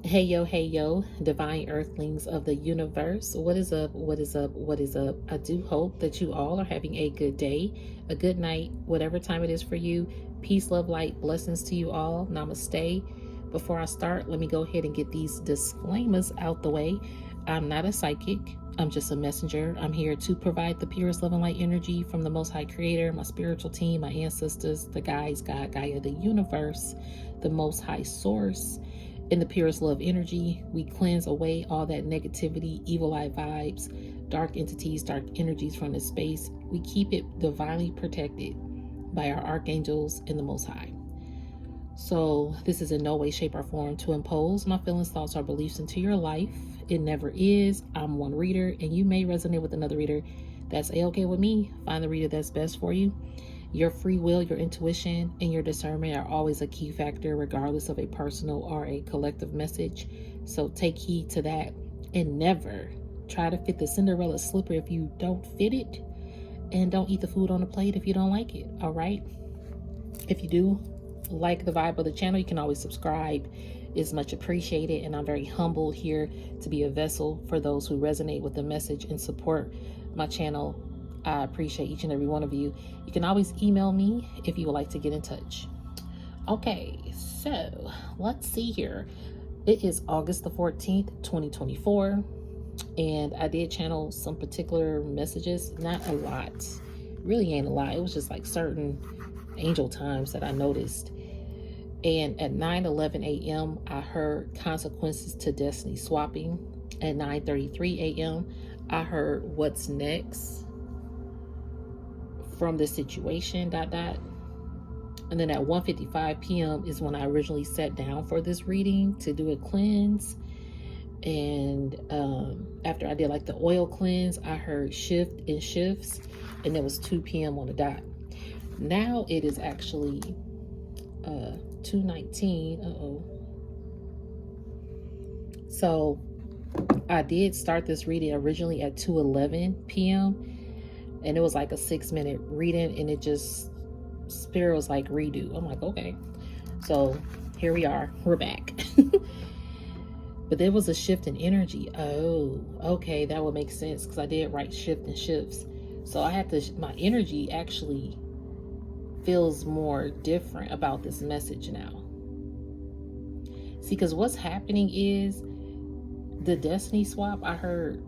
Hey yo, divine earthlings of the universe. What is up? What is up? What is up? I do hope that you all are having a good day, a good night, whatever time it is for you. Peace, love, light, blessings to you all. Namaste. Before I start, let me go ahead and get these disclaimers out the way. I'm not a psychic. I'm just a messenger. I'm here to provide the purest love and light energy from the Most High Creator, my spiritual team, my ancestors, the guides, God, Gaia, the universe, the Most High Source. In the purest love energy, we cleanse away all that negativity, evil eye vibes, dark entities, dark energies from this space. We keep it divinely protected by our archangels in the Most High. So this is in no way, shape, or form to impose my feelings, thoughts, or beliefs into your life. It never is. I'm one reader, and you may resonate with another reader. That's a-okay with me. Find the reader that's best for you. Your free will, your intuition, and your discernment are always a key factor, regardless of a personal or a collective message. So take heed to that, and never try to fit the Cinderella slipper if you don't fit it, and don't eat the food on the plate if you don't like it. All right? If you do like the vibe of the channel, you can always subscribe. It's much appreciated, and I'm very humbled here to be a vessel for those who resonate with the message and support my channel. I appreciate each and every one of you. You can always email me if you would like to get in touch. Okay, so let's see here. It is August the 14th, 2024, and I did channel some particular messages, not a lot. Really ain't a lot. It was just like certain angel times that I noticed. And at 9:11 a.m., I heard consequences to destiny swapping. At 9:33 a.m., I heard what's next from the situation, ... And then at 1:55 p.m. is when I originally sat down for this reading to do a cleanse. And after I did like the oil cleanse, I heard shift and shifts, and it was 2 p.m. on the dot. Now it is actually 2:19. So I did start this reading originally at 2:11 p.m. and it was like a 6-minute reading, and it just, spirit was like, redo. I'm like, okay. So here we are, we're back. But there was a shift in energy. Oh, okay, that would make sense, because I did write shift and shifts. So I had to, my energy actually feels more different about this message now. See, because what's happening is the destiny swap. I heard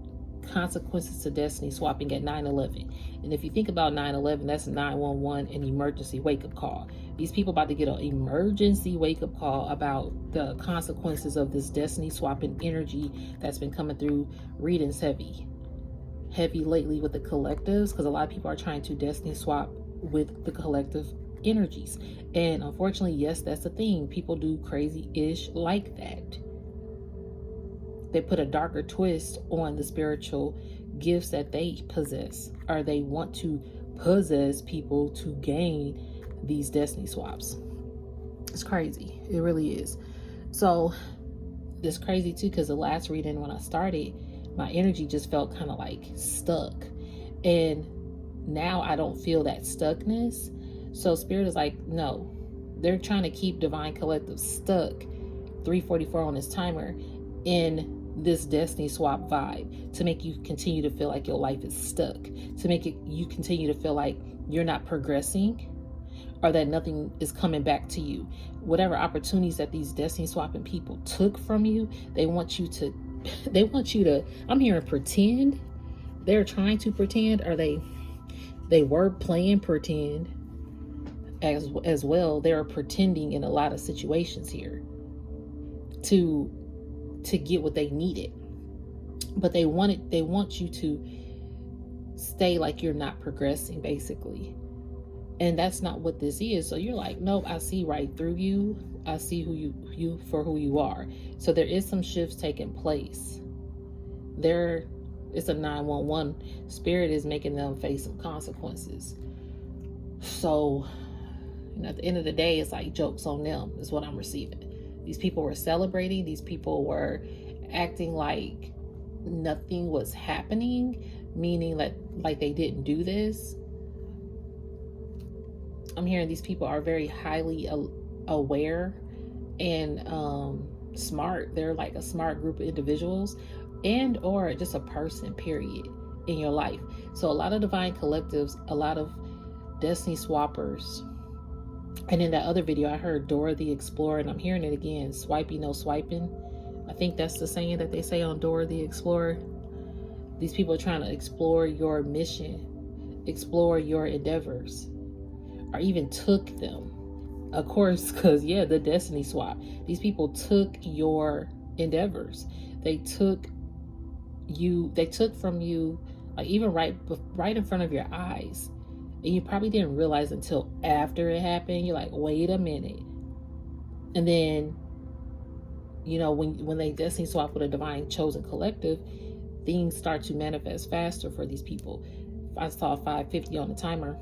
consequences to destiny swapping at 9/11. And if you think about 9/11, that's 911, an emergency wake-up call. These people about to get an emergency wake-up call about the consequences of this destiny swapping energy that's been coming through readings heavy lately with the collectives, because a lot of people are trying to destiny swap with the collective energies. And unfortunately, yes, that's the thing. People do crazy-ish like that. They put a darker twist on the spiritual gifts that they possess, or they want to possess people to gain these destiny swaps. It's crazy. It really is. So it's crazy too, because the last reading, when I started, my energy just felt kind of like stuck. And now I don't feel that stuckness. So spirit is like, no, they're trying to keep divine collective stuck 3:44 on this timer in this destiny swap vibe, to make you continue to feel like your life is stuck, to make you continue to feel like you're not progressing, or that nothing is coming back to you. Whatever opportunities that these destiny swapping people took from you, they want you to I'm hearing pretend. They're trying to pretend, or they were playing pretend as well. They're pretending in a lot of situations here to get what they needed. But they want you to stay like you're not progressing, basically. And that's not what this is. So you're like, nope, I see right through you. I see you for who you are. So there is some shifts taking place. It's a 911. Spirit is making them face some consequences. So, at the end of the day, it's like jokes on them is what I'm receiving. These people were celebrating. These people were acting like nothing was happening, meaning like they didn't do this. I'm hearing these people are very highly aware, and smart. They're like a smart group of individuals, and or just a person, period, in your life. So a lot of divine collectives, a lot of destiny swappers. And in that other video, I heard Dora the Explorer, and I'm hearing it again. Swipey, no swiping. I think that's the saying that they say on Dora the Explorer. These people are trying to explore your mission, explore your endeavors, or even took them. Of course, because, yeah, the destiny swap. These people took your endeavors. They took from you, like even right in front of your eyes. And you probably didn't realize until after it happened. You're like, wait a minute. And then, you know, when they destiny swap with a divine chosen collective, things start to manifest faster for these people. I saw 550 on the timer.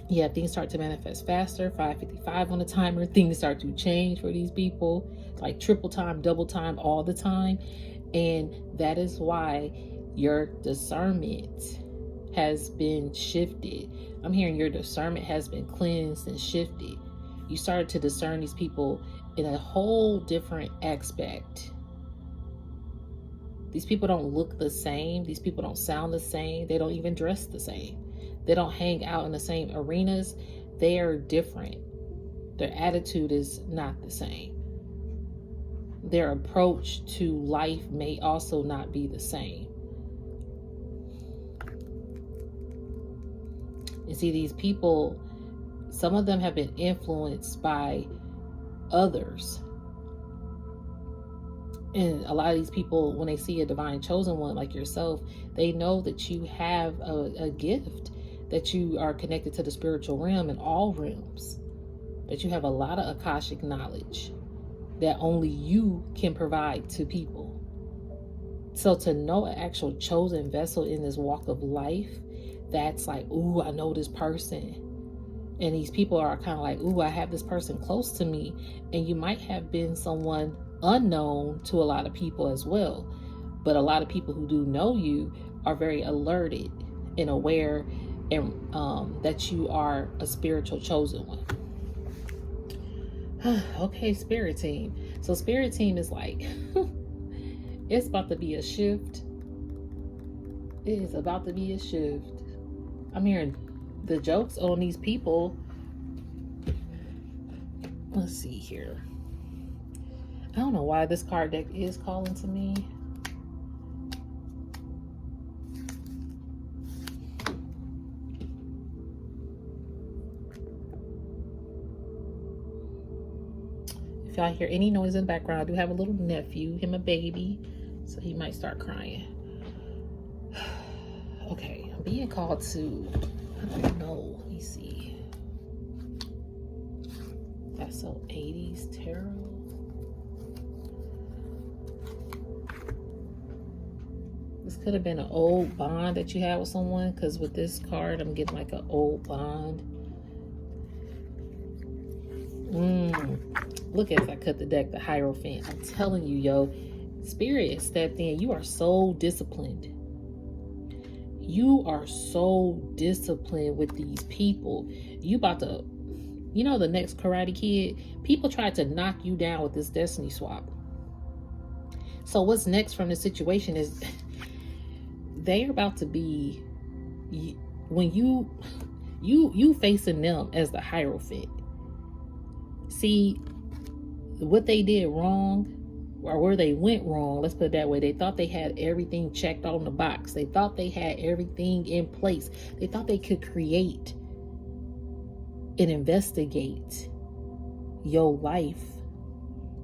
Yeah, things start to manifest faster. 555 on the timer. Things start to change for these people. Like triple time, double time, all the time. And that is why your discernment has been shifted. I'm hearing your discernment has been cleansed and shifted. You started to discern these people in a whole different aspect. These people don't look the same. These people don't sound the same. They don't even dress the same. They don't hang out in the same arenas. They are different. Their attitude is not the same. Their approach to life may also not be the same. You see, these people, some of them have been influenced by others. And a lot of these people, when they see a divine chosen one like yourself, they know that you have a gift, that you are connected to the spiritual realm in all realms, that you have a lot of Akashic knowledge that only you can provide to people. So to know an actual chosen vessel in this walk of life, that's like, ooh, I know this person. And these people are kind of like, ooh, I have this person close to me. And you might have been someone unknown to a lot of people as well. But a lot of people who do know you are very alerted and aware, and that you are a spiritual chosen one. Okay, spirit team. So spirit team is like, it's about to be a shift. It is about to be a shift. I'm hearing the jokes on these people. Let's see here. I don't know why this card deck is calling to me. If y'all hear any noise in the background, I do have a little nephew, him a baby, so he might start crying. Okay, I'm being called to, I don't know, let me see. That's so 80s tarot. This could have been an old bond that you had with someone, because with this card, I'm getting like an old bond. Look as I cut the deck, the Hierophant. I'm telling you, yo, Spirit stepped in. You are so disciplined. You are so disciplined with these people. You about to, you know, the next Karate Kid, people tried to knock you down with this destiny swap. So what's next from the situation is they're about to be, when you facing them as the Hierophant. See, what they did wrong, or where they went wrong, let's put it that way. They thought they had everything checked on the box. They thought they had everything in place. They thought they could create and investigate your life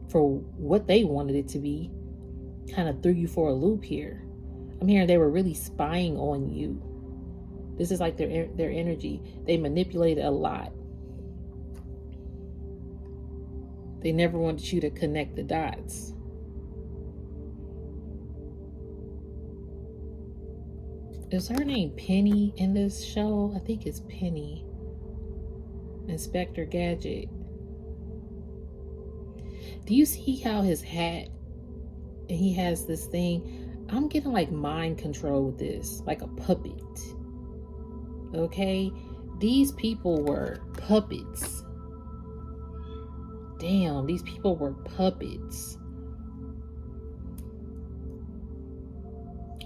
for what they wanted it to be. Kind of threw you for a loop here. I'm hearing they were really spying on you. This is like their energy. They manipulated a lot. They never wanted you to connect the dots. Is her name Penny in this show? I think it's Penny. Inspector Gadget. Do you see how his hat, and he has this thing? I'm getting like mind control with this, like a puppet. Okay? These people were puppets. Damn, these people were puppets.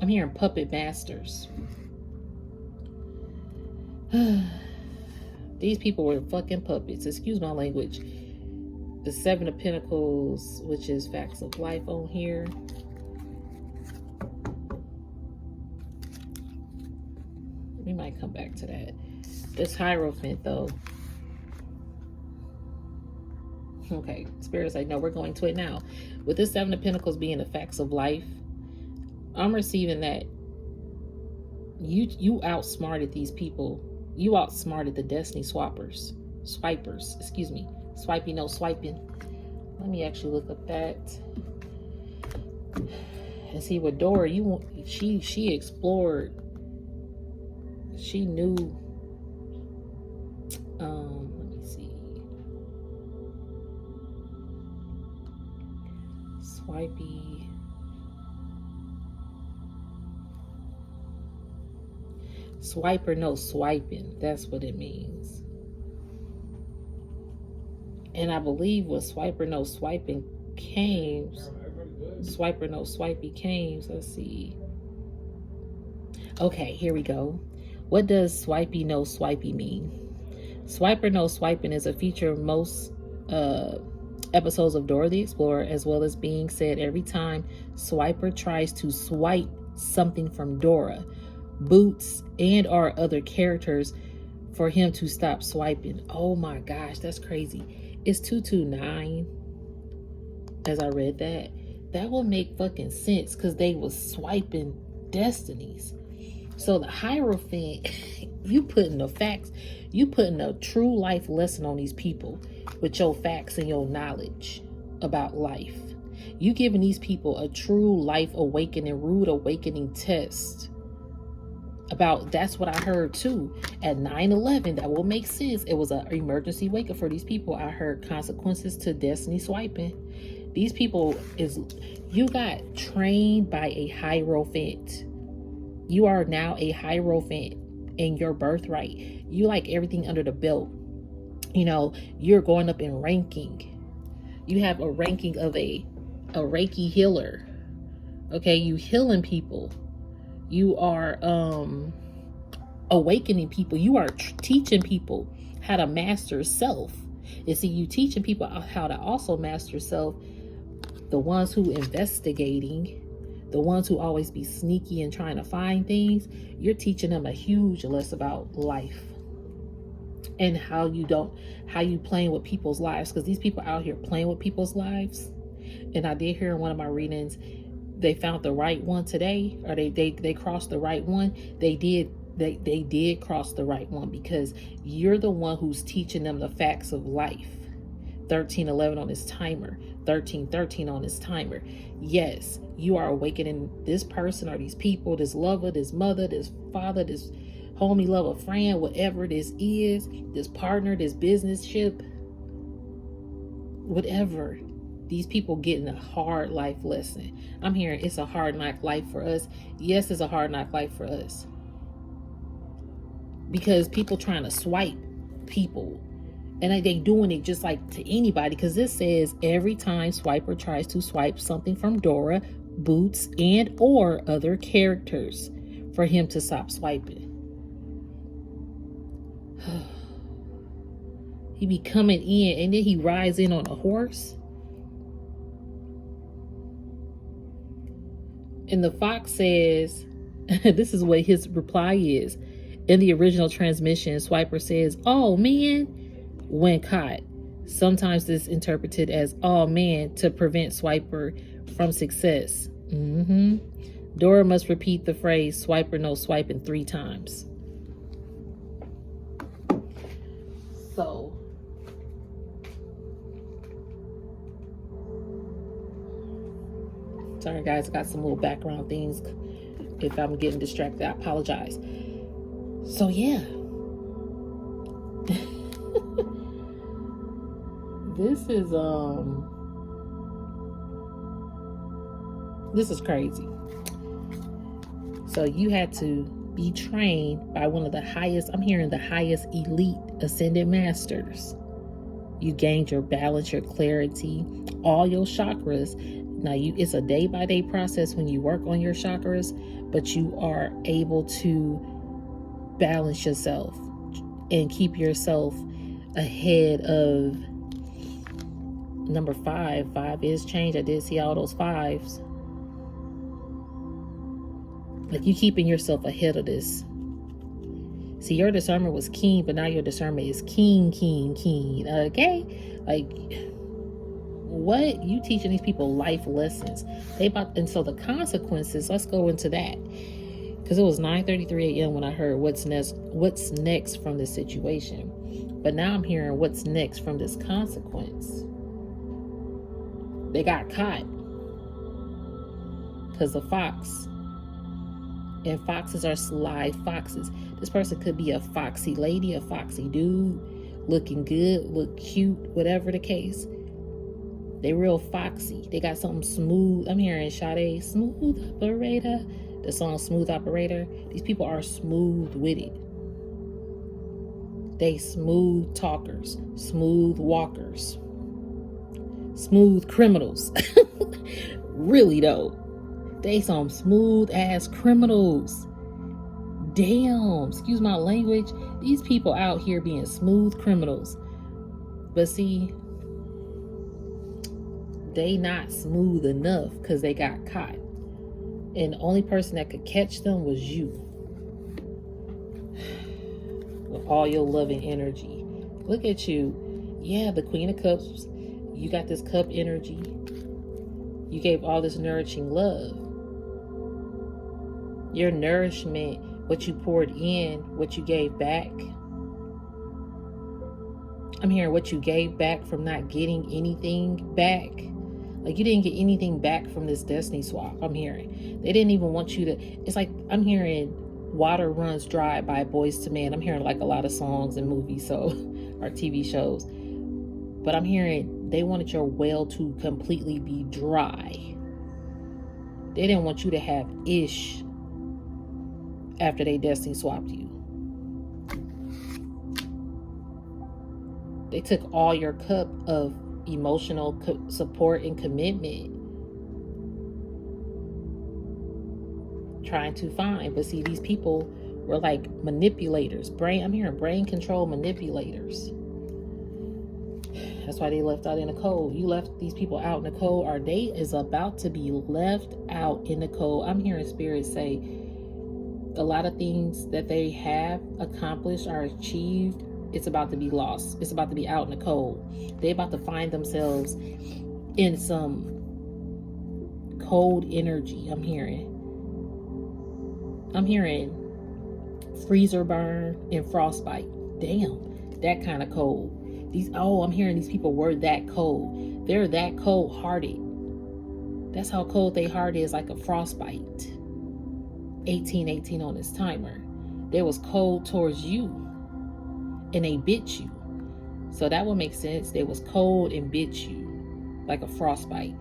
I'm hearing puppet masters. These people were fucking puppets. Excuse my language. The Seven of Pentacles, which is facts of life on here. We might come back to that. This Hierophant, though. Okay, Spirit's like, no, we're going to it now. With this Seven of Pentacles being the facts of life, I'm receiving that you outsmarted these people. You outsmarted the Destiny Swipers, excuse me. Swipey, no swiping. Let me actually look up that. And see what Dora, she explored. She knew. Let me see. Swipey. Swiper, no swiping. That's what it means. And I believe what Swiper, no swiping came. Swiper, no swipey came. Let's see. Okay, here we go. What does swipey, no swipey mean? Swiper, no swiping is a feature of most episodes of Dora the Explorer, as well as being said every time Swiper tries to swipe something from Dora, Boots, and or other characters for him to stop swiping. Oh my gosh, that's crazy. It's 229. As I read that, that would make fucking sense because they was swiping destinies. So the Hierophant, you putting the facts, you putting a true life lesson on these people with your facts and your knowledge about life. You giving these people a true life awakening, rude awakening test about. That's what I heard too at 9/11. That will make sense. It was an emergency wake up for these people. I heard consequences to destiny swiping. These people you got trained by a Hierophant. You are now a Hierophant in your birthright. You like everything under the belt. You know, you're going up in ranking. You have a ranking of a Reiki healer. Okay, you healing people. You are awakening people. You are teaching people how to master self. And see, you teaching people how to also master self. The ones who investigating, the ones who always be sneaky and trying to find things, you're teaching them a huge lesson about life and how you playing with people's lives, because these people out here playing with people's lives. And I did hear in one of my readings, they found the right one today, or they crossed the right one. They did cross the right one, because you're the one who's teaching them the facts of life. 1311 on this timer, 1313 on this timer. Yes, you are awakening this person or these people, this lover, this mother, this father, this homie, lover, friend, whatever this is, this partner, this business ship, whatever. These people getting a hard life lesson. I'm hearing it's a hard knock life for us. Yes, it's a hard knock life for us. Because people trying to swipe people. And they doing it just like to anybody. Because this says every time Swiper tries to swipe something from Dora, Boots, and or other characters for him to stop swiping. He be coming in and then he rides in on a horse. And the fox says, this is what his reply is. In the original transmission, Swiper says, "Oh man," when caught. Sometimes this interpreted as "oh man" to prevent Swiper from success. Dora must repeat the phrase "Swiper no swiping" 3 times. So sorry guys, I got some little background things. If I'm getting distracted, I apologize. So yeah. This is crazy. So you had to be trained by one of the highest, I'm hearing the highest elite ascended masters. You gained your balance, your clarity, all your chakras. Now, it's a day-by-day process when you work on your chakras, but you are able to balance yourself and keep yourself ahead of number 5. 5 is change. I did see all those 5s. Like, you keeping yourself ahead of this. See, your discernment was keen, but now your discernment is keen. Okay? Like, what? You teaching these people life lessons. And so the consequences, let's go into that. Because it was 9:33 a.m. when I heard what's next from this situation. But now I'm hearing what's next from this consequence. They got caught. Because the fox. And foxes are sly foxes. This person could be a foxy lady, a foxy dude, looking good, look cute, whatever the case. They real foxy. They got something smooth. I'm hearing Sade, smooth operator. The song Smooth Operator. These people are smooth with it. They smooth talkers, smooth walkers, smooth criminals. Really though. They some smooth ass criminals. Damn, excuse my language. These people out here being smooth criminals. But see, they not smooth enough because they got caught. And the only person that could catch them was you. With all your loving energy. Look at you. Yeah, the Queen of Cups. You got this cup energy. You gave all this nourishing love. Your nourishment, what you poured in, what you gave back. I'm hearing what you gave back from not getting anything back. Like, you didn't get anything back from this destiny swap. I'm hearing they didn't even want you to. It's like I'm hearing Water Runs Dry by Boyz II Men. I'm hearing like a lot of songs and movies, or TV shows. But I'm hearing they wanted your well to completely be dry. They didn't want you to have ish after they destiny swapped you. They took all your cup of emotional support and commitment, trying to find. But see, these people were like manipulators. I'm hearing brain control manipulators. That's why they left out in the cold. You left these people out in the cold. Our day is about to be left out in the cold. I'm hearing Spirit say a lot of things that they have accomplished or achieved, it's about to be lost. It's about to be out in the cold. They're about to find themselves in some cold energy. I'm hearing freezer burn and frostbite. Damn, that kind of cold. I'm hearing these people were that cold. They're that cold-hearted. That's how cold their heart is, like a frostbite. 1818 on this timer. They was cold towards you. And they bit you. So that would make sense. They was cold and bit you like a frostbite.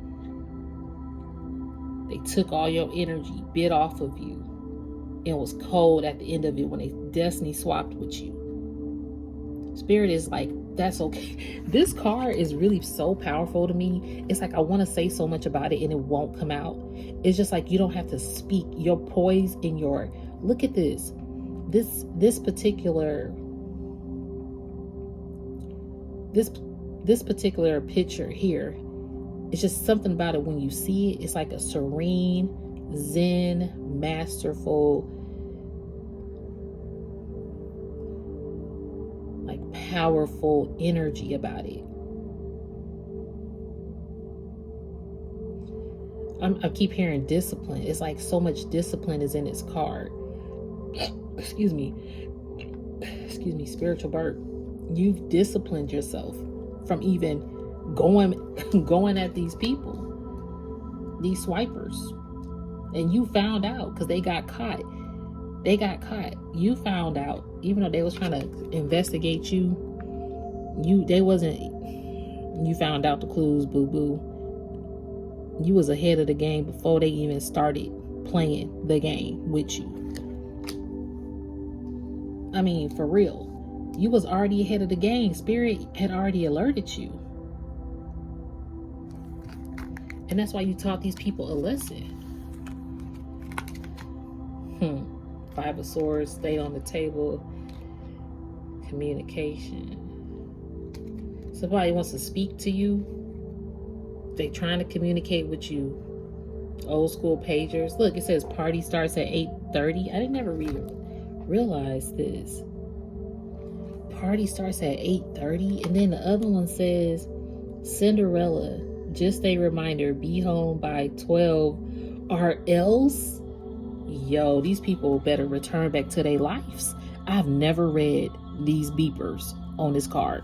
They took all your energy, bit off of you, and was cold at the end of it when they destiny swapped with you. Spirit is like, that's okay. This card is really so powerful to me. It's like I want to say so much about it and it won't come out. It's just like you don't have to speak. Your poise and your look at this. This particular picture here, it's just something about it when you see it. It's like a serene, zen, masterful, like powerful energy about it. I keep hearing discipline. It's like so much discipline is in this card. Excuse me, spiritual burp. You've disciplined yourself from even going at these people, these swipers. And you found out because they got caught. You found out, even though they was trying to investigate you, you found out the clues, boo-boo. You was ahead of the game before they even started playing the game with you. I mean, for real. You was already ahead of the game. Spirit had already alerted you. And that's why you taught these people a lesson. Five of Swords stayed on the table. Communication. Somebody wants to speak to you. They trying to communicate with you. Old school pagers. Look, it says party starts at 8:30. I didn't never realize this. Party starts at 8:30. And then the other one says Cinderella. Just a reminder, be home by 12 or else. Yo, these people better return back to their lives. I've never read these beepers on this card.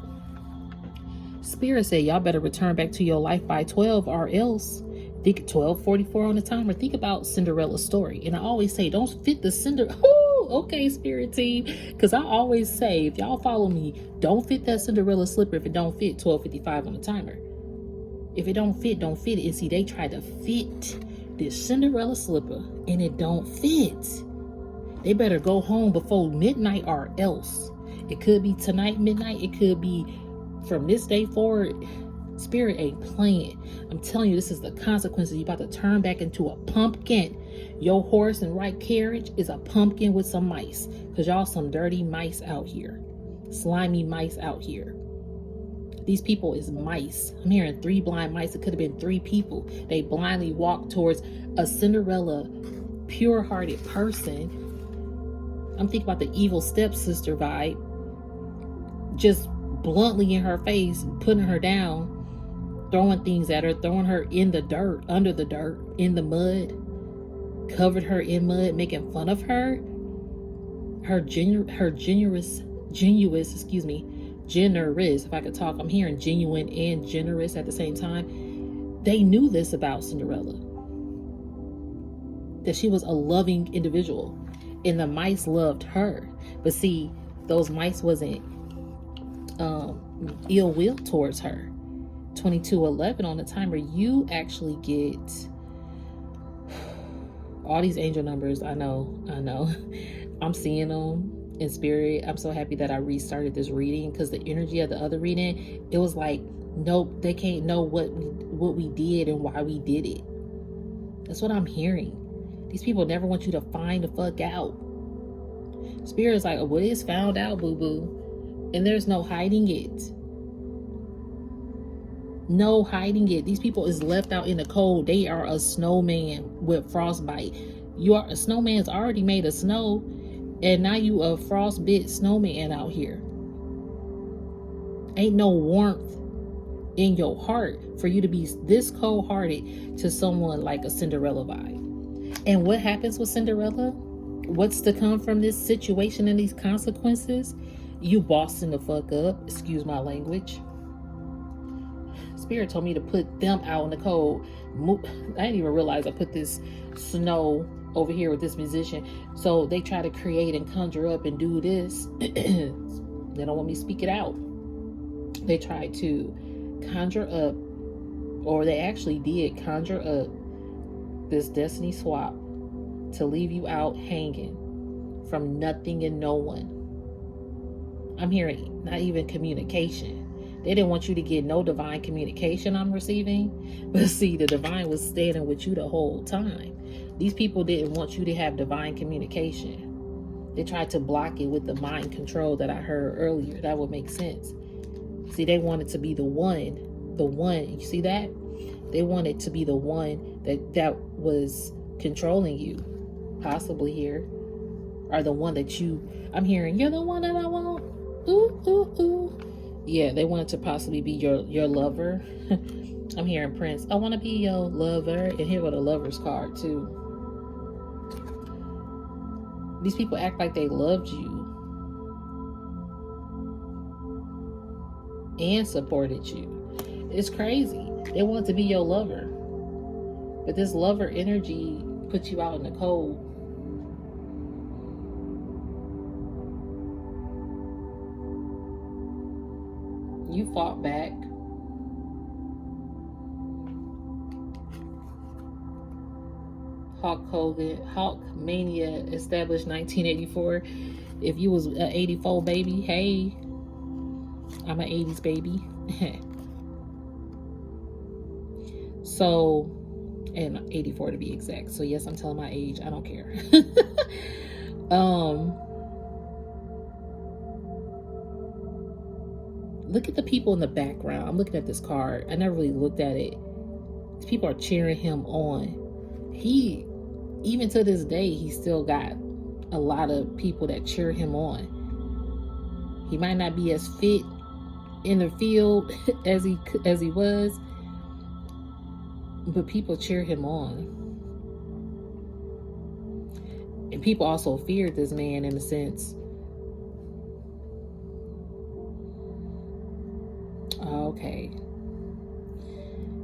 Spirit said, y'all better return back to your life by 12 or else. Think 12:44 on the timer. Think about Cinderella's story. And I always say, don't fit the okay, Spirit team. Because I always say, if y'all follow me, don't fit that Cinderella slipper if it don't fit 12:55 on the timer. If it don't fit, don't fit it. And see, they tried to fit this Cinderella slipper and it don't fit. They better go home before midnight or else. It could be tonight midnight. It could be from this day forward. Spirit ain't playing. I'm telling you, this is the consequences. You about to turn back into a pumpkin. Your horse and right carriage is a pumpkin with some mice. Because y'all some dirty mice out here. Slimy mice out here. These people is mice. I'm hearing 3 blind mice. It could have been 3 people. They blindly walked towards a Cinderella pure-hearted person. I'm thinking about the evil stepsister vibe. Just bluntly in her face, putting her down, throwing things at her, throwing her in the dirt, under the dirt, in the mud, covered her in mud, making fun of her. Her generous, if I could talk. I'm hearing genuine and generous at the same time. They knew this about Cinderella, that she was a loving individual, and the mice loved her. But see, those mice wasn't ill will towards her. 22:11 on the timer. You actually get all these angel numbers. I know. I'm seeing them in spirit. I'm so happy that I restarted this reading, because the energy of the other reading, it was like, nope, they can't know what we did and why we did it. That's what I'm hearing. These people never want you to find the fuck out. Spirit's like, well, it's found out, boo-boo. And there's no hiding it. No hiding it. These people is left out in the cold. They are a snowman with frostbite. A snowman's already made of snow, and now you a frostbit snowman out here. Ain't no warmth in your heart for you to be this cold-hearted to someone like a Cinderella vibe. And what happens with Cinderella? What's to come from this situation and these consequences? You bossing the fuck up. Excuse my language. Spirit told me to put them out in the cold. I didn't even realize I put this snow over here with this musician. So they try to create and conjure up and do this. They don't want me to speak it out. They tried to conjure up, or they actually did conjure up this destiny swap to leave you out hanging from nothing and no one. I'm hearing not even communication. They didn't want you to get no divine communication I'm receiving. But see, the divine was standing with you the whole time. These people didn't want you to have divine communication. They tried to block it with the mind control that I heard earlier. That would make sense. See, they wanted to be the one. You see that? They wanted to be the one that was controlling you. Possibly here. Or the one that I'm hearing, you're the one that I want. Ooh, ooh, ooh. Yeah, they wanted to possibly be your lover. I'm hearing Prince, I want to be your lover. And here with a lover's card too. These people act like they loved you and supported you. It's crazy. They want to be your lover. But this lover energy puts you out in the cold. You fought back. Hulk Mania established 1984. If you was an 84 baby, hey, I'm an 80s baby. So, and 84 to be exact. So yes, I'm telling my age. I don't care. Look at the people in the background. I'm looking at this card. I never really looked at it. These people are cheering him on. He, even to this day, he still got a lot of people that cheer him on. He might not be as fit in the field as he was, but people cheer him on. And people also feared this man in a sense. Okay.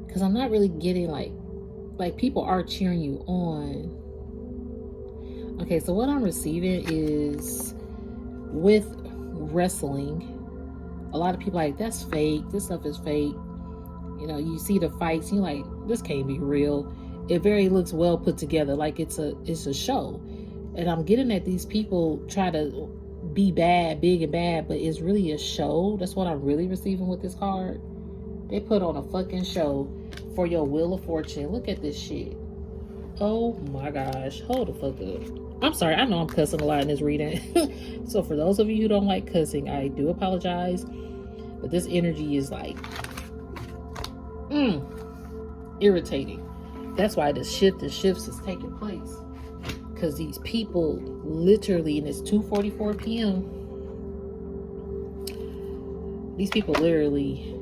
Because I'm not really getting like people are cheering you on. Okay, so what I'm receiving is with wrestling, a lot of people like, that's fake. This stuff is fake. You know, you see the fights, you're like, this can't be real. It very looks well put together, like it's a show. And I'm getting that these people try to be bad, big and bad, but it's really a show. That's what I'm really receiving with this card. They put on a fucking show for your Wheel of Fortune. Look at this shit. Oh my gosh. Hold the fuck up. I'm sorry. I know I'm cussing a lot in this reading. So for those of you who don't like cussing, I do apologize. But this energy is like irritating. That's why this shifts is taking place. Because these people literally, and it's 2:44 p.m. These people literally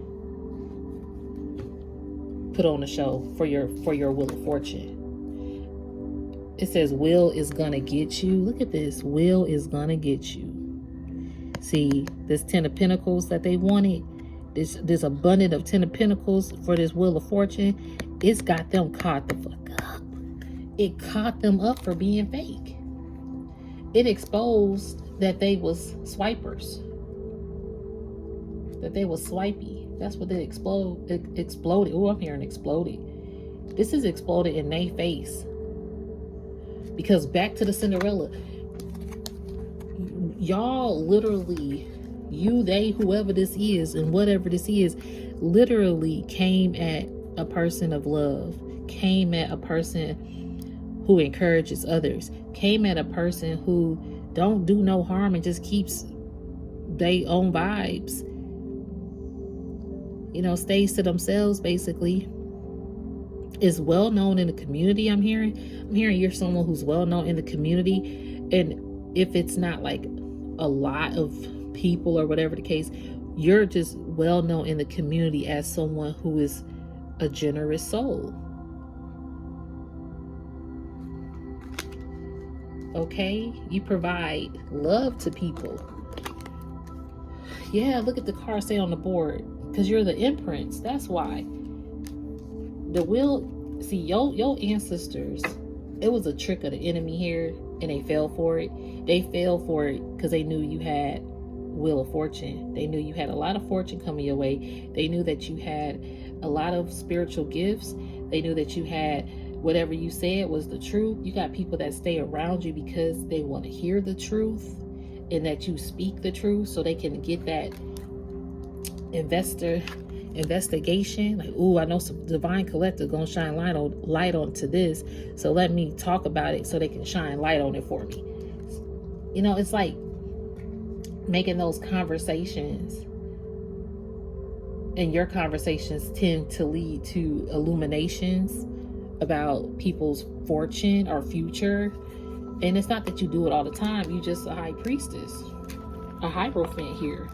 put on a show for your Wheel of Fortune. It says will is gonna get you. Look at this. Will is gonna get you. See, this 10 of Pentacles that they wanted, this abundance of 10 of Pentacles for this Wheel of Fortune, it's got them caught the fuck up. It caught them up for being fake. It exposed that they was swipers. That they was swipey. That's what it exploded. Oh, I'm hearing exploded. This is exploded in their face. Because back to the Cinderella, y'all literally, you, they, whoever this is, and whatever this is, literally came at a person of love, came at a person who encourages others, came at a person who don't do no harm and just keeps their own vibes, you know, stays to themselves basically, is well known in the community. I'm hearing you're someone who's well known in the community, and if it's not like a lot of people or whatever the case, you're just well known in the community as someone who is a generous soul. Okay, you provide love to people. Yeah, look at the card say on the board, because you're the Empress. That's why the will. See, your ancestors, it was a trick of the enemy here, and they fell for it. They fell for it because they knew you had Wheel of Fortune. They knew you had a lot of fortune coming your way. They knew that you had a lot of spiritual gifts. They knew that you had whatever you said was the truth. You got people that stay around you because they want to hear the truth and that you speak the truth, so they can get that investigation. Like, ooh, I know some divine collector gonna shine light onto this, so let me talk about it so they can shine light on it for me. You know, it's like making those conversations, and your conversations tend to lead to illuminations about people's fortune or future. And it's not that you do it all the time. You just a high priestess, a hierophant here,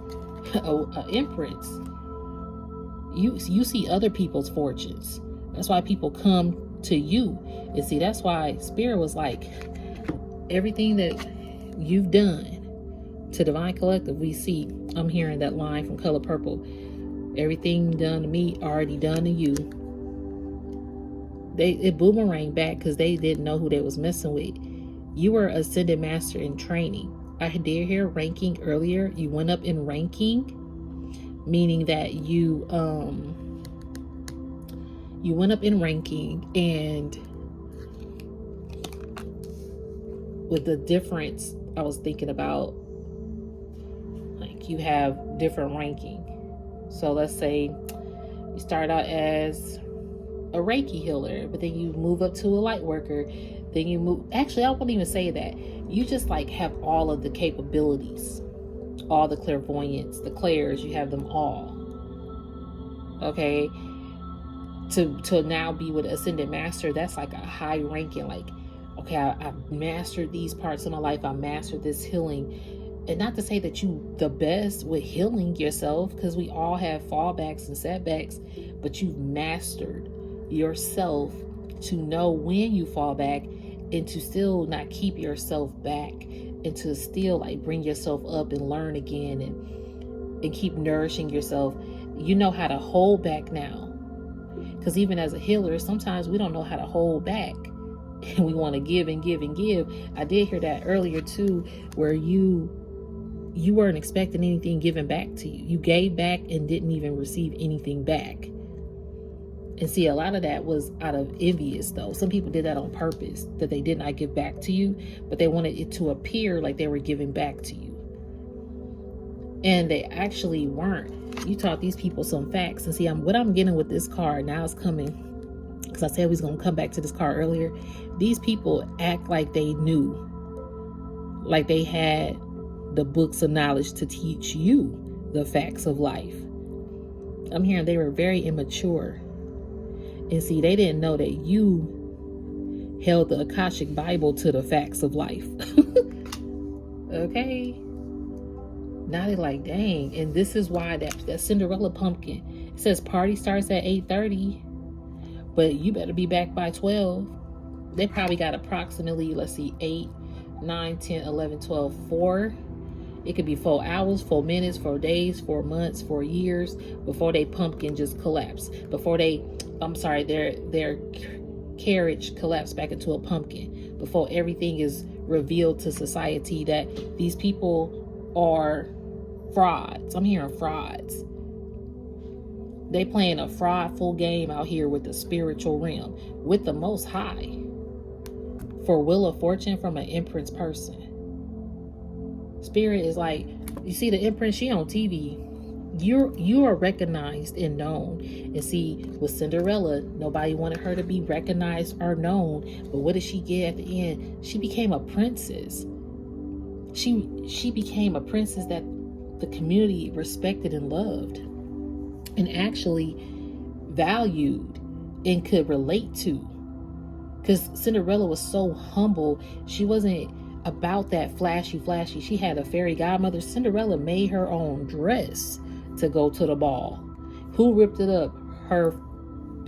a empress. You see other people's fortunes. That's why people come to you. And see, that's why Spirit was like, everything that you've done to Divine Collective, we see, I'm hearing that line from Color Purple, everything done to me, already done to you. It boomeranged back because they didn't know who they was messing with. You were Ascended Master in training. I did hear ranking earlier. You went up in ranking, meaning that you went up in ranking, and with the difference, I was thinking about, like, you have different ranking. So let's say you start out as a Reiki healer, but then you move up to a light worker, then you move, actually I wouldn't even say that, you just like have all of the capabilities, all the clairvoyance, the clairs, you have them all. Okay, to now be with Ascended Master, that's like a high ranking, like, okay, I've mastered these parts of my life, I mastered this healing. And not to say that you the best with healing yourself, because we all have fallbacks and setbacks, but you've mastered yourself to know when you fall back and to still not keep yourself back, and to still like bring yourself up and learn again, and keep nourishing yourself. You know how to hold back now, because even as a healer, sometimes we don't know how to hold back, and we want to give and give and give. I did hear that earlier too, where you weren't expecting anything given back to you. You gave back and didn't even receive anything back. And see, a lot of that was out of envious though. Some people did that on purpose, that they did not give back to you, but they wanted it to appear like they were giving back to you. And they actually weren't. You taught these people some facts. And see, what I'm getting with this card, now it's coming, because I said we was going to come back to this card earlier. These people act like they knew, like they had the books of knowledge to teach you the facts of life. I'm hearing they were very immature. And see, they didn't know that you held the Akashic Bible to the facts of life. Okay? Now they're like, dang. And this is why that Cinderella pumpkin, it says party starts at 8:30, but you better be back by 12. They probably got approximately, let's see, 8, 9, 10, 11, 12, 4. It could be 4 hours, 4 minutes, 4 days, 4 months, 4 years before they pumpkin just collapse. Before their carriage collapse back into a pumpkin. Before everything is revealed to society that these people are frauds. I'm hearing frauds. They playing a fraudful game out here with the spiritual realm, with the Most High, for Wheel of Fortune from an Empress person. Spirit is like, you see the Empress, she on TV. You are recognized and known. And see, with Cinderella, nobody wanted her to be recognized or known. But what did she get at the end? She became a princess. She became a princess that the community respected and loved, and actually valued and could relate to. Because Cinderella was so humble. She wasn't about that flashy. She had a fairy godmother. Cinderella made her own dress to go to the ball. Who ripped it up? Her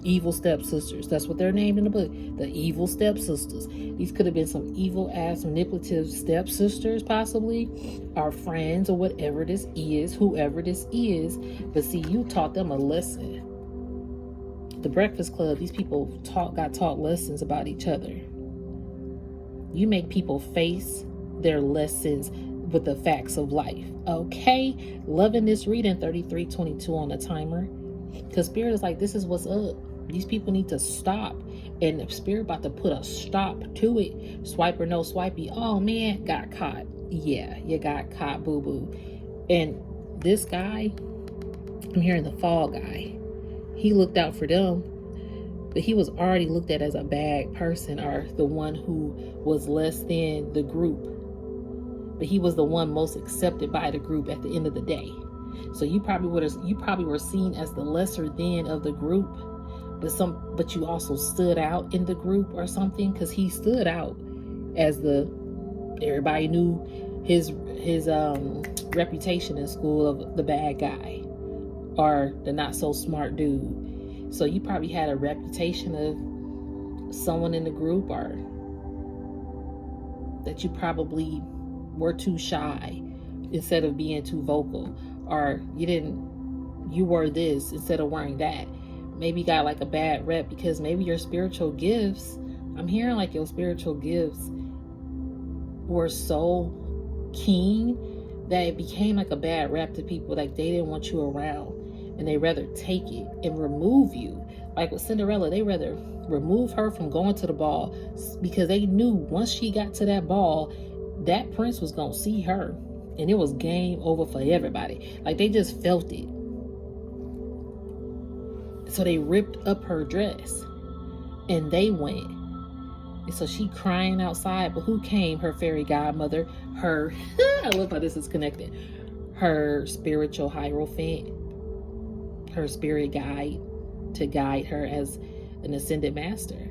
evil stepsisters. That's what they're named in the book. The evil stepsisters. These could have been some evil ass manipulative stepsisters, possibly, or friends, or whatever this is, whoever this is. But see, you taught them a lesson. The Breakfast Club, these people got taught lessons about each other. You make people face their lessons with the facts of life. Okay? Loving this reading, 3322 on the timer. Because Spirit is like, this is what's up. These people need to stop. And the Spirit about to put a stop to it. Swipe or no swipey. Oh man, got caught. Yeah, you got caught, boo-boo. And this guy, I'm hearing the fall guy. He looked out for them, but he was already looked at as a bad person, or the one who was less than the group. But he was the one most accepted by the group at the end of the day. So you probably were seen as the lesser than of the group, but you also stood out in the group or something, because he stood out as everybody knew his reputation in school of the bad guy or the not so smart dude. So you probably had a reputation of someone in the group, or that you probably were too shy instead of being too vocal, or you were this instead of wearing that. Maybe you got like a bad rep because maybe your spiritual gifts, I'm hearing like your spiritual gifts were so keen that it became like a bad rep to people. Like they didn't want you around, and they rather take it and remove you. Like with Cinderella, they rather remove her from going to the ball, because they knew once she got to that ball, that prince was gonna see her, and it was game over for everybody. Like they just felt it. So they ripped up her dress. And they went. And so she crying outside, but who came? Her fairy godmother, her, I love how this is connected, her spiritual hierophant, her spirit guide, to guide her as an ascended master,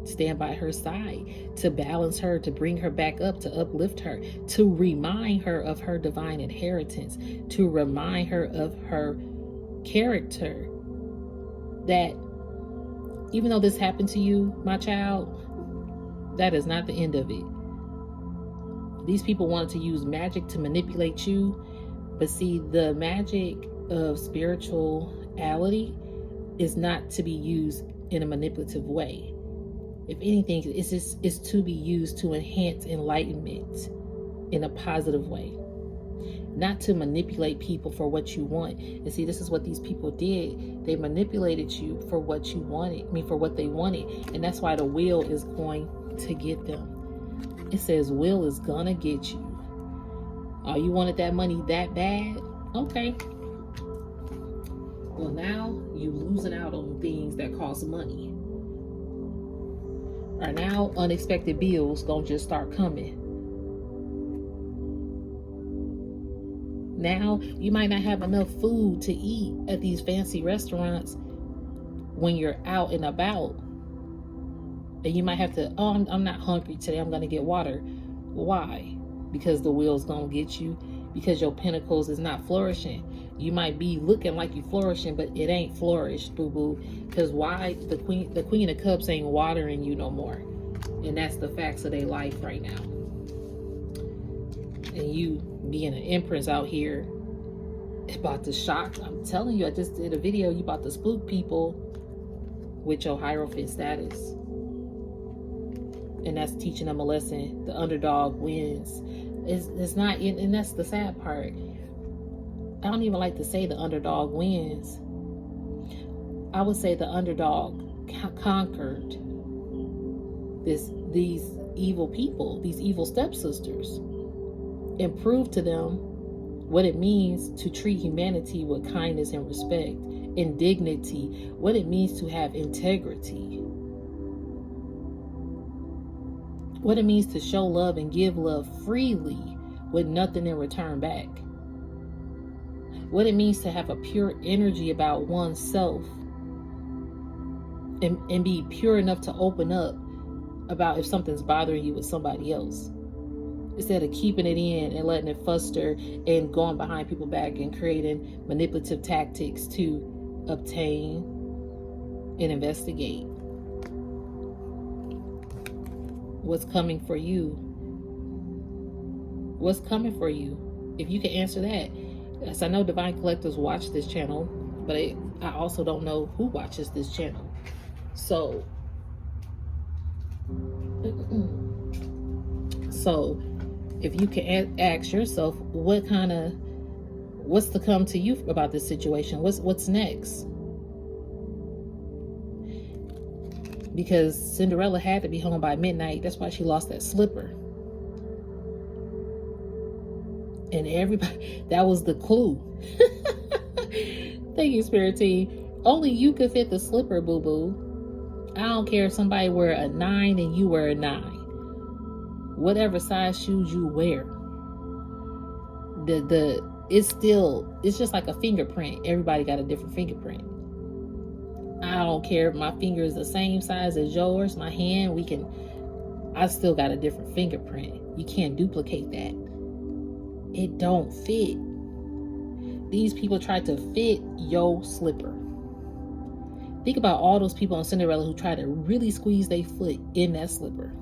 stand by her side, to balance her, to bring her back up, to uplift her, to remind her of her divine inheritance, to remind her of her character, that even though this happened to you, my child, that is not the end of it. These people wanted to use magic to manipulate you, but see, the magic of spirituality is not to be used in a manipulative way. If anything, it's to be used to enhance enlightenment in a positive way, not to manipulate people for what you want. And see, this is what these people did. They manipulated you for what you wanted, for what they wanted. And that's why the wheel is going to get them. It says wheel is gonna get you. Oh, you wanted that money that bad? Okay. Well, now you losing out on things that cost money. Or now unexpected bills gonna just start coming. Now you might not have enough food to eat at these fancy restaurants when you're out and about. And you might have to, oh, I'm not hungry today, I'm gonna get water. Why? Because the wheel's gonna get you, because your pentacles is not flourishing. You might be looking like you flourishing, but it ain't flourished, boo-boo. Because why? The queen of cups ain't watering you no more. And that's the facts of their life right now. And you being an empress out here about to shock. I'm telling you, I just did a video, you about to spook people with your Hierophant status. And that's teaching them a lesson. The underdog wins. It's not, and that's the sad part. I don't even like to say the underdog wins. I would say the underdog conquered these evil people, these evil stepsisters, and proved to them what it means to treat humanity with kindness and respect and dignity, what it means to have integrity, what it means to show love and give love freely with nothing in return back, what it means to have a pure energy about oneself and be pure enough to open up about if something's bothering you with somebody else, instead of keeping it in and letting it fester and going behind people's back and creating manipulative tactics to obtain and investigate what's coming for you. What's coming for you? If you can answer that. Yes, I know divine collectors watch this channel, but I also don't know who watches this channel. So if you can ask yourself, what's to come to you about this situation? What's next? Because Cinderella had to be home by midnight. That's why she lost that slipper. And everybody, that was the clue. Thank you, Spirit Team. Only you could fit the slipper, boo-boo. I don't care if somebody wear a 9 and you wear a 9. Whatever size shoes you wear. It's just like a fingerprint. Everybody got a different fingerprint. I don't care if my finger is the same size as yours, my hand, I still got a different fingerprint. You can't duplicate that. It don't fit. These people tried to fit your slipper. Think about all those people on Cinderella who tried to really squeeze their foot in that slipper.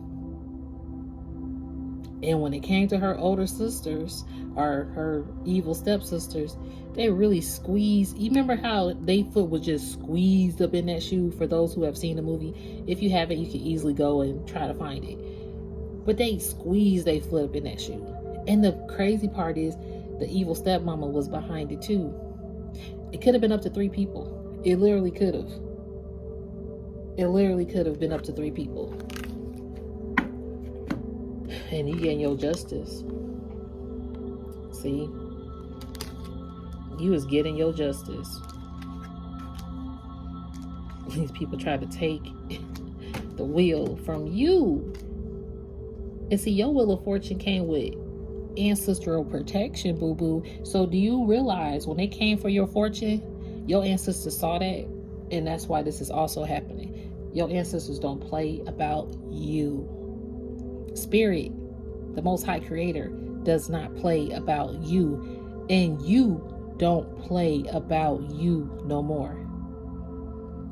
And when it came to her older sisters, or her evil stepsisters, they really squeezed. You remember how their foot was just squeezed up in that shoe? For those who have seen the movie, if you haven't, you can easily go and try to find it. But they squeezed their foot up in that shoe. And the crazy part is, the evil stepmama was behind it too. It could have been up to 3 people. It literally could have. It literally could have been up to 3 people. And you getting your justice. See? You was getting your justice. These people tried to take the wheel from you. And see, your Wheel of Fortune came with ancestral protection, boo-boo. So do you realize when they came for your fortune, your ancestors saw that? And that's why this is also happening. Your ancestors don't play about you. Spirit, the Most High Creator, does not play about you. And you don't play about you no more.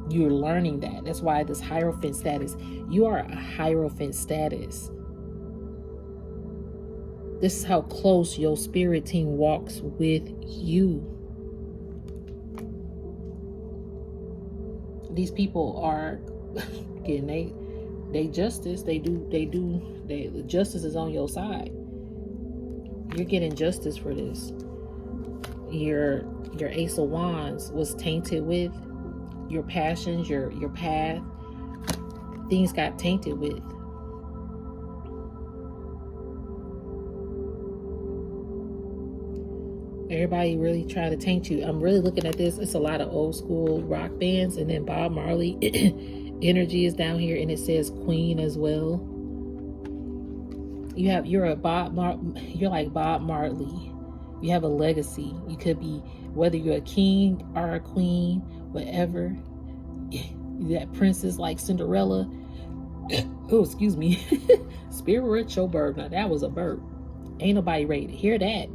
You're learning that. That's why this Hierophant status. You are a Hierophant status. This is how close your spirit team walks with you. These people are getting they justice. They justice is on your side. You're getting justice for this. Your Ace of Wands was tainted with your passions, your path. Things got tainted with. Everybody really try to taint you. I'm really looking at this. It's a lot of old school rock bands, and then Bob Marley energy is down here, and it says Queen as well. You're like Bob Marley. You have a legacy. You could be, whether you're a king or a queen, whatever. That princess like Cinderella. Oh, excuse me. Spiritual bird. Now that was a bird. Ain't nobody ready to hear that.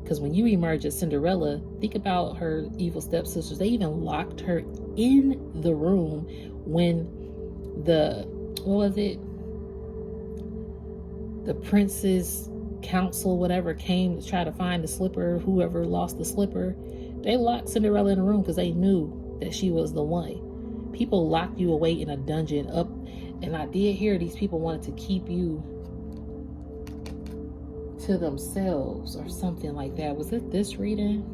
Because when you emerge as Cinderella, think about her evil stepsisters. They even locked her in the room when the Prince's Council, whatever, came to try to find the slipper, whoever lost the slipper. They locked Cinderella in a room because they knew that she was the one. People locked you away in a dungeon up. And I did hear these people wanted to keep you to themselves or something like that. Was it this reading?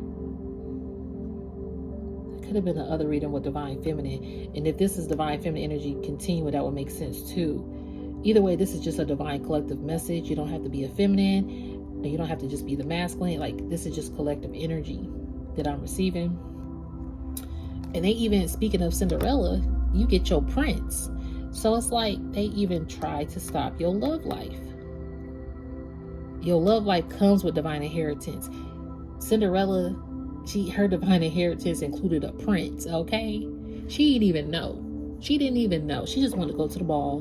It could have been the other reading with Divine Feminine. And if this is Divine Feminine energy, continue, that would make sense too. Either way, this is just a divine collective message. You don't have to be a feminine, and you don't have to just be the masculine. Like, this is just collective energy that I'm receiving. And they even, speaking of Cinderella, you get your prince. So it's like they even try to stop your love life. Your love life comes with divine inheritance. Cinderella, her divine inheritance included a prince, okay? She didn't even know. She just wanted to go to the ball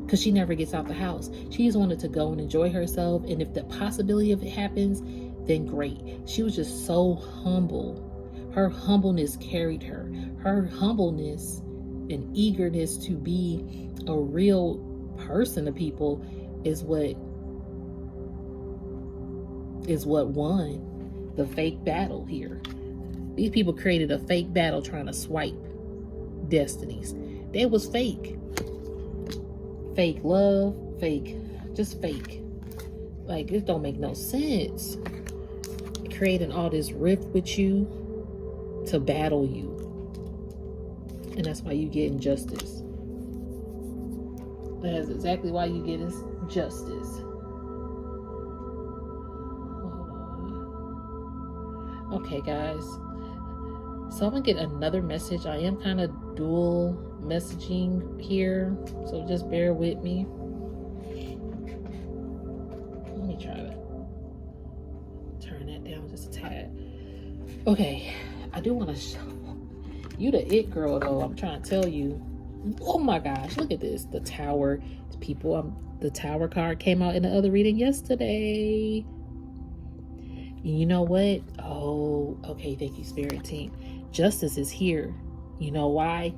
because she never gets out the house. She just wanted to go and enjoy herself. And if the possibility of it happens, then great. She was just so humble. Her humbleness carried her. Her humbleness and eagerness to be a real person to people is what won the fake battle here. These people created a fake battle trying to swipe destinies. That was fake. Fake love, just fake. Like, this don't make no sense. Creating all this rift with you to battle you. And that's why you get injustice. That's exactly why you get justice. Okay, guys. So I'm going to get another message. I am kind of dual messaging here, so just bear with me. Let me try to turn that down just a tad. Okay, I do want to show you the it girl, though. I'm trying to tell you. Oh my gosh, look at this. The Tower. The Tower card came out in the other reading yesterday. You know what? Oh, okay. Thank you, Spirit Team. Justice is here. You know why?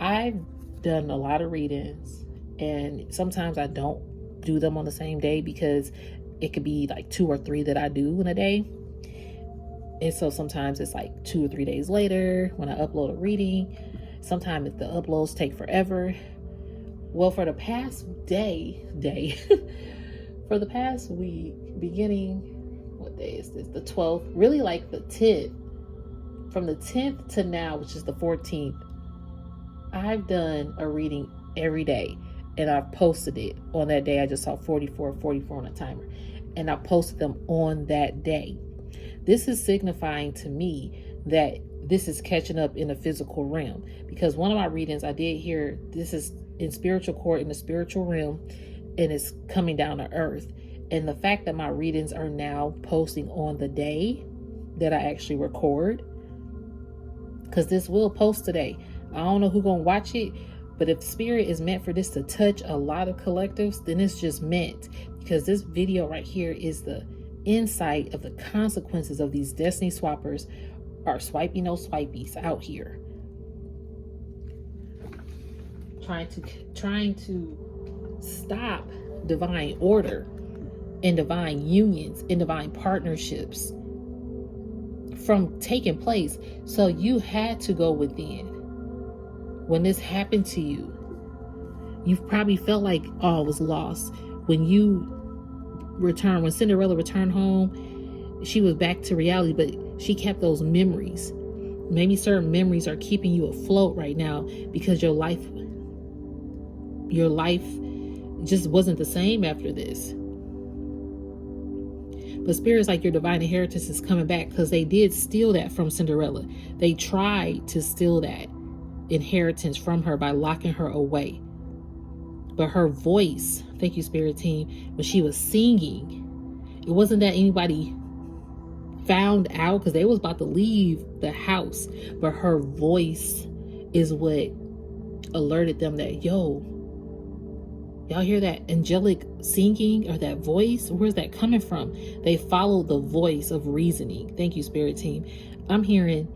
I've done a lot of readings, and sometimes I don't do them on the same day because it could be like 2 or 3 that I do in a day. And so sometimes it's like 2 or 3 days later when I upload a reading. Sometimes the uploads take forever. Well, for the past for the past week, beginning, what day is this? The 12th, really like the 10th. From the 10th to now, which is the 14th, I've done a reading every day, and I've posted it on that day. I just saw 44 on a timer, and I posted them on that day. This is signifying to me that this is catching up in the physical realm, because one of my readings I did hear, this is in spiritual court, in the spiritual realm, and it's coming down to earth. And the fact that my readings are now posting on the day that I actually record, because this will post today. I don't know who's gonna watch it, but if spirit is meant for this to touch a lot of collectives, then it's just meant, because this video right here is the insight of the consequences of these destiny swappers are swipey no swipeys out here, trying to stop divine order and divine unions and divine partnerships from taking place. So you had to go within. When this happened to you, you've probably felt like all was lost. When Cinderella returned home, she was back to reality, but she kept those memories. Maybe certain memories are keeping you afloat right now because your life just wasn't the same after this. But spirit's like your divine inheritance is coming back, because they did steal that from Cinderella. They tried to steal that inheritance from her by locking her away. But her voice, thank you spirit team, when she was singing, it wasn't that anybody found out, because they was about to leave the house, but her voice is what alerted them that, yo, y'all hear that angelic singing or that voice? Where's that coming from? They followed the voice of reasoning. Thank you, spirit team. I'm hearing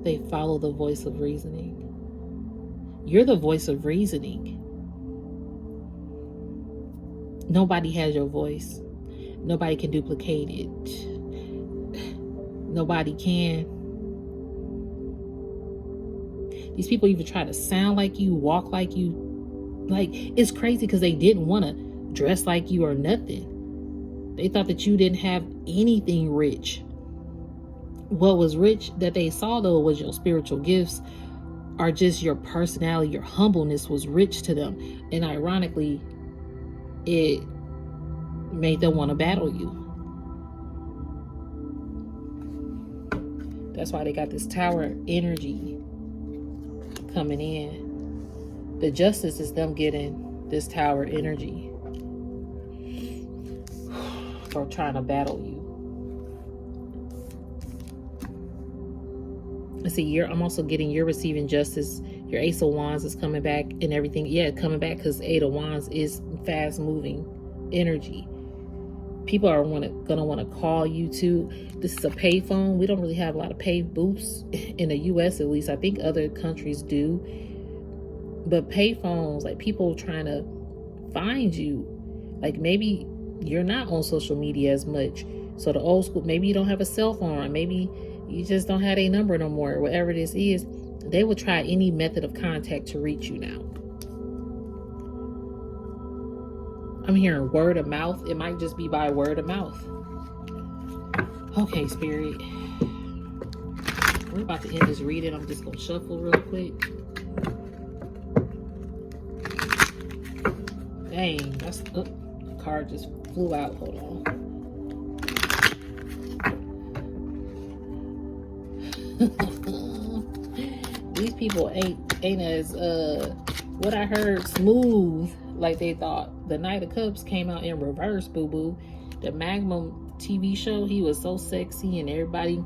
they follow the voice of reasoning. You're the voice of reasoning. Nobody has your voice. Nobody can duplicate it. Nobody can. These people even try to sound like you, walk like you. Like, it's crazy because they didn't want to dress like you or nothing. They thought that you didn't have anything rich. What was rich that they saw, though, was your spiritual gifts, or just your personality, your humbleness was rich to them. And ironically, it made them want to battle you. That's why they got this tower energy coming in. The justice is them getting this tower energy for trying to battle you. Let's see, I'm also getting you're receiving justice. Your Ace of Wands is coming back and everything. Yeah, coming back because Eight of Wands is fast moving energy. People are gonna want to call you too. This is a pay phone. We don't really have a lot of pay booths in the US, at least. I think other countries do. But pay phones, like people trying to find you. Like maybe you're not on social media as much. So the old school, maybe you don't have a cell phone, or maybe you just don't have a number no more. Whatever this is, they will try any method of contact to reach you now. I'm hearing word of mouth. It might just be by word of mouth. Okay, spirit. We're about to end this reading. I'm just going to shuffle real quick. Dang, that's... the card just flew out. Hold on. These people ain't as, what I heard, smooth like they thought. The Knight of Cups came out in reverse, boo-boo. The Magnum TV show, he was so sexy and everybody,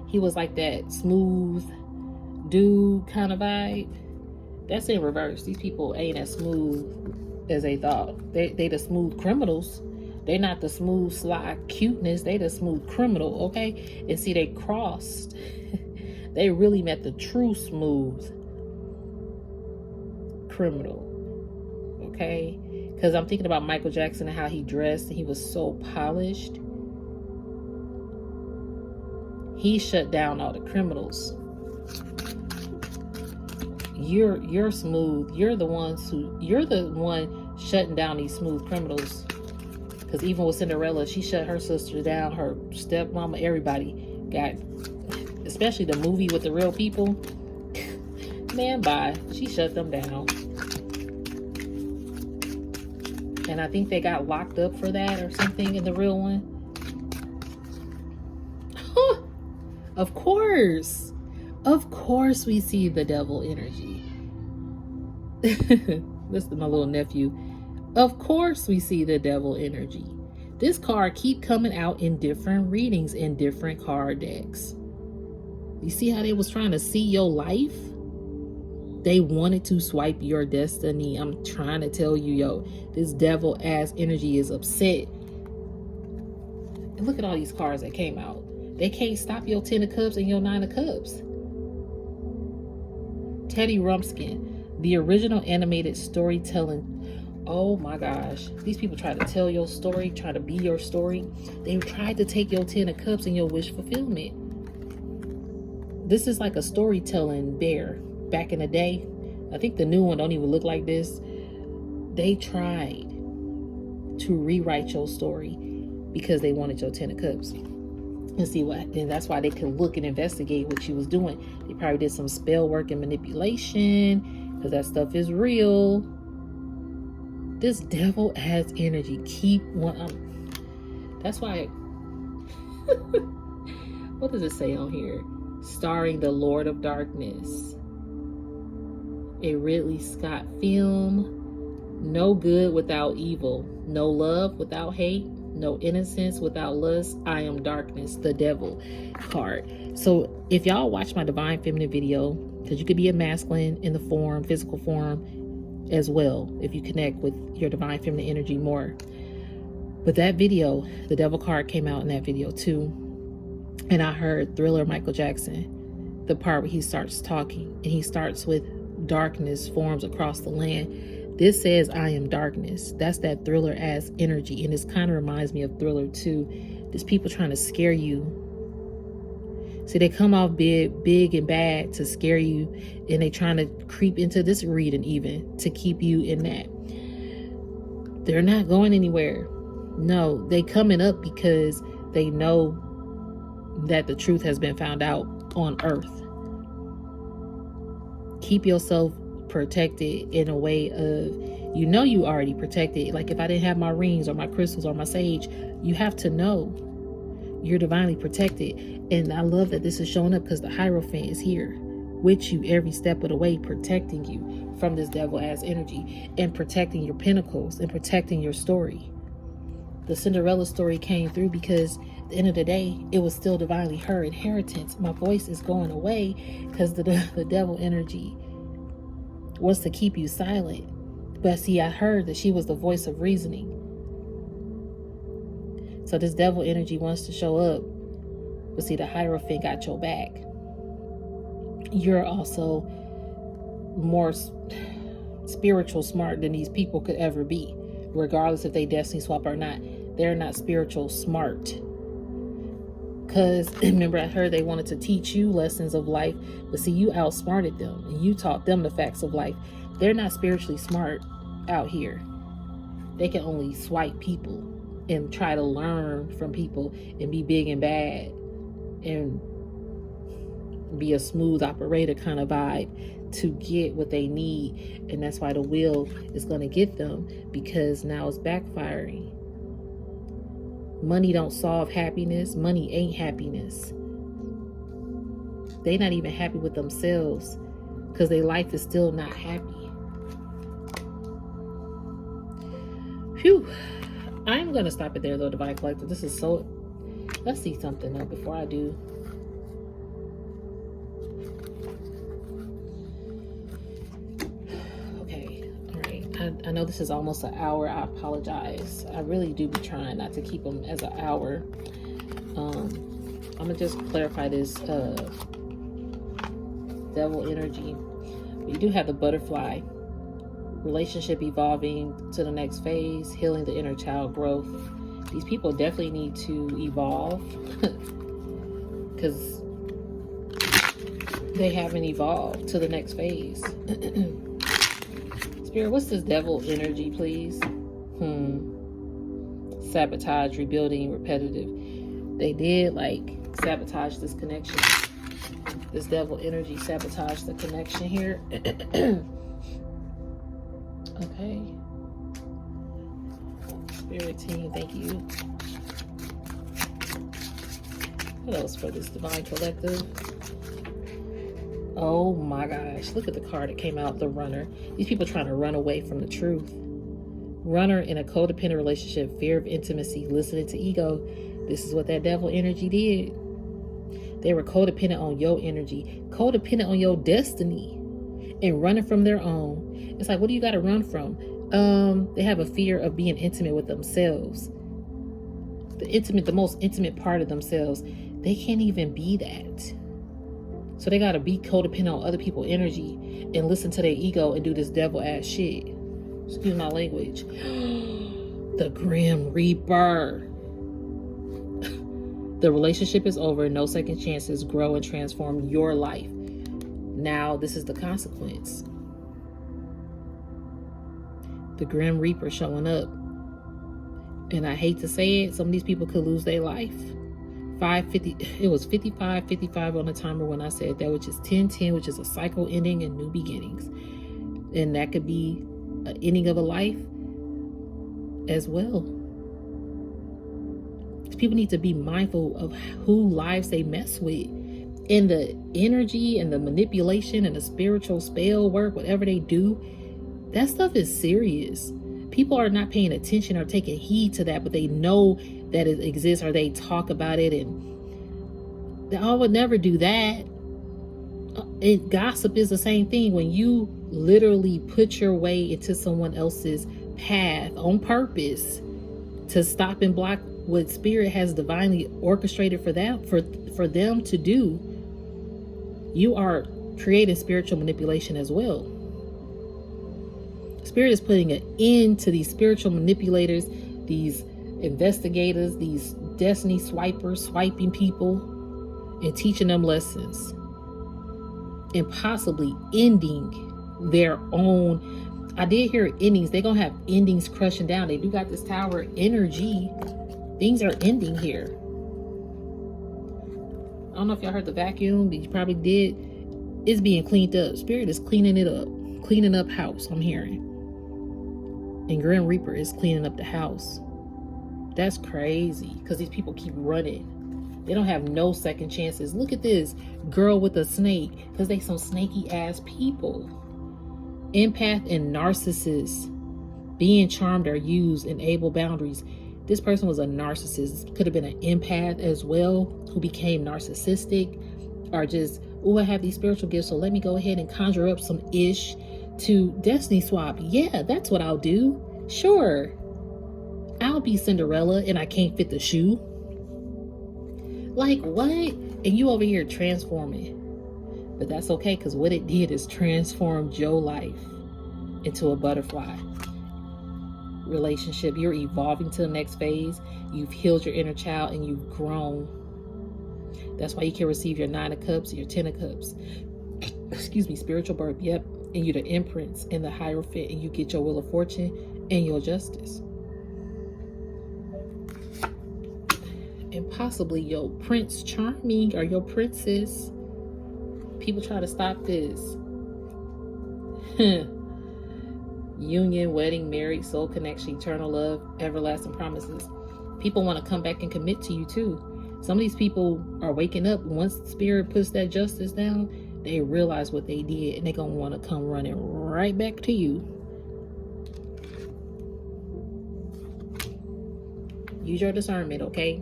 he was like that smooth dude kind of vibe. That's in reverse. These people ain't as smooth as they thought. They the smooth criminals. They not the smooth, sly cuteness. They the smooth criminal, okay? And see, they crossed. They really met the true smooth criminal, okay? Because I'm thinking about Michael Jackson and how he dressed. And he was so polished. He shut down all the criminals. You're smooth. You're the one shutting down these smooth criminals. Because even with Cinderella, she shut her sister down, her stepmama, everybody got, especially the movie with the real people. Man, bye. She shut them down. And I think they got locked up for that or something in the real one. Of course. Of course we see the devil energy. This is my little nephew. Of course we see the devil energy. This card keep coming out in different readings in different card decks. You see how they was trying to see your life? They wanted to swipe your destiny. I'm trying to tell you, yo, this devil ass energy is upset. And look at all these cards that came out. They can't stop your 10 of Cups and your 9 of Cups. Teddy Rumpkin, the original animated storytelling. Oh my gosh. These people try to tell your story, try to be your story. They tried to take your 10 of Cups and your wish fulfillment. This is like a storytelling bear. Back in the day, I think the new one don't even look like this. They tried to rewrite your story because they wanted your 10 of Cups. And see what, and that's why they could look and investigate what she was doing. They probably did some spell work and manipulation because that stuff is real. This devil has energy. Keep one. That's why. What does it say on here? Starring the Lord of Darkness. A Ridley Scott film. No good without evil. No love without hate. No innocence without lust. I am darkness, the devil card. So if y'all watch my Divine Feminine video, because you could be a masculine in the form, physical form as well, if you connect with your Divine Feminine energy more. But that video, the devil card came out in that video too. And I heard Thriller Michael Jackson, the part where he starts talking and he starts with darkness forms across the land. This says I am darkness. That's that Thriller ass energy. And this kind of reminds me of Thriller too. There's people trying to scare you. See, they come off big and bad to scare you. And they trying to creep into this reading even to keep you in that. They're not going anywhere. No, they coming up because they know that the truth has been found out on earth. Keep yourself protected in a way of, you know, you already protected. Like if I didn't have my rings or my crystals or my sage, you have to know you're divinely protected. And I love that this is showing up because the Hierophant is here with you every step of the way, protecting you from this devil ass energy and protecting your pentacles and protecting your story. The Cinderella story came through because at the end of the day, it was still divinely her inheritance. My voice is going away because the devil energy was to keep you silent. But see, I heard that she was the voice of reasoning. So this devil energy wants to show up. But see, the Hierophant got your back. You're also more spiritual smart than these people could ever be. Regardless if they destiny swap or not. They're not spiritual smart. Because remember, I heard they wanted to teach you lessons of life. But see, you outsmarted them. And you taught them the facts of life. They're not spiritually smart out here. They can only swipe people. And try to learn from people. And be big and bad. And be a smooth operator kind of vibe. To get what they need. And that's why the wheel is going to get them. Because now it's backfiring. Money don't solve happiness. Money ain't happiness. They not even happy with themselves because their life is still not happy. Phew. I'm going to stop it there though, Divine Collective. This is so... Let's see something though before I do. I know this is almost an hour. I apologize. I really do be trying not to keep them as an hour. I'm gonna just clarify this devil energy. You do have the butterfly, relationship evolving to the next phase, healing the inner child growth. These people definitely need to evolve because they haven't evolved to the next phase. Spirit, what's this devil energy, please? Sabotage, rebuilding, repetitive. They did like sabotage this connection. This devil energy sabotage the connection here. Okay. Spirit team, thank you. What else for this Divine Collective? Oh my gosh, look at the card that came out, the Runner. These people trying to run away from the truth. Runner in a codependent relationship, fear of intimacy, listening to ego. This is what that devil energy did. They were codependent on your energy, codependent on your destiny, and running from their own. It's like, what do you got to run from? They have a fear of being intimate with themselves. The most intimate part of themselves. They can't even be that. So they got to be codependent on other people's energy and listen to their ego and do this devil ass shit. Excuse my language. The Grim Reaper. The relationship is over. No second chances. Grow and transform your life. Now this is the consequence. The Grim Reaper showing up. And I hate to say it, some of these people could lose their life. 550, it was 55 on the timer when I said that, which is 10-10, which is a cycle ending and new beginnings. And that could be an ending of a life as well. People need to be mindful of who lives they mess with. And the energy and the manipulation and the spiritual spell work, whatever they do, that stuff is serious. People are not paying attention or taking heed to that, but they know that it exists, or they talk about it, and I would never do that. And gossip is the same thing. When you literally put your way into someone else's path on purpose to stop and block what spirit has divinely orchestrated for them to do, you are creating spiritual manipulation as well. Spirit is putting an end to these spiritual manipulators, these investigators, these destiny swipers, swiping people, and teaching them lessons, and possibly ending their own. I did hear endings. They're gonna have endings crushing down. They do got this Tower energy. Things are ending here. I don't know if y'all heard the vacuum, but you probably did. It's being cleaned up. Spirit is cleaning it up, cleaning up house, I'm hearing. And Grim Reaper is cleaning up the house. That's crazy, because these people keep running. They don't have no second chances. Look at this girl with a snake, because they some snaky ass people. Empath and narcissist. Being charmed or used, enable boundaries. This person was a narcissist. Could have been an empath as well, who became narcissistic, or just, oh, I have these spiritual gifts, so let me go ahead and conjure up some ish to destiny swap. Yeah, that's what I'll do. Sure. I'll be Cinderella and I can't fit the shoe. Like, what? And you over here transforming. But that's okay, because what it did is transformed your life into a butterfly relationship. You're evolving to the next phase. You've healed your inner child and you've grown. That's why you can receive your 9 of Cups, your 10 of Cups. Excuse me, spiritual birth. Yep. And you're the Empress and the Hierophant, and you get your Wheel of Fortune and your Justice. And possibly your Prince Charming or your Princess. People try to stop this. Union, wedding, married, soul connection, eternal love, everlasting promises. People want to come back and commit to you too. Some of these people are waking up. Once Spirit puts that justice down, they realize what they did, and they're going to want to come running right back to you. Use your discernment, okay?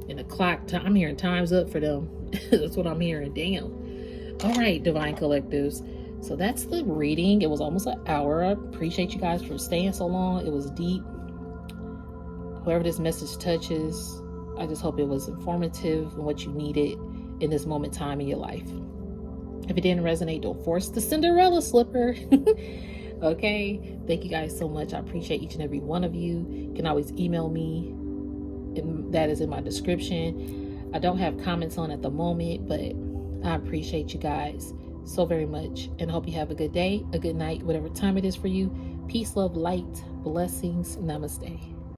And the clock, I'm hearing time's up for them. That's what I'm hearing. Damn. All right, Divine Collectives. So that's the reading. It was almost an hour. I appreciate you guys for staying so long. It was deep. Whoever this message touches, I just hope it was informative and what you needed in this moment in time in your life. If it didn't resonate, don't force the Cinderella slipper. Okay. Thank you guys so much. I appreciate each and every one of you. You can always email me. That is in my description. I don't have comments on at the moment, but I appreciate you guys so very much, and hope you have a good day, a good night, whatever time it is for you. Peace, love, light, blessings. Namaste.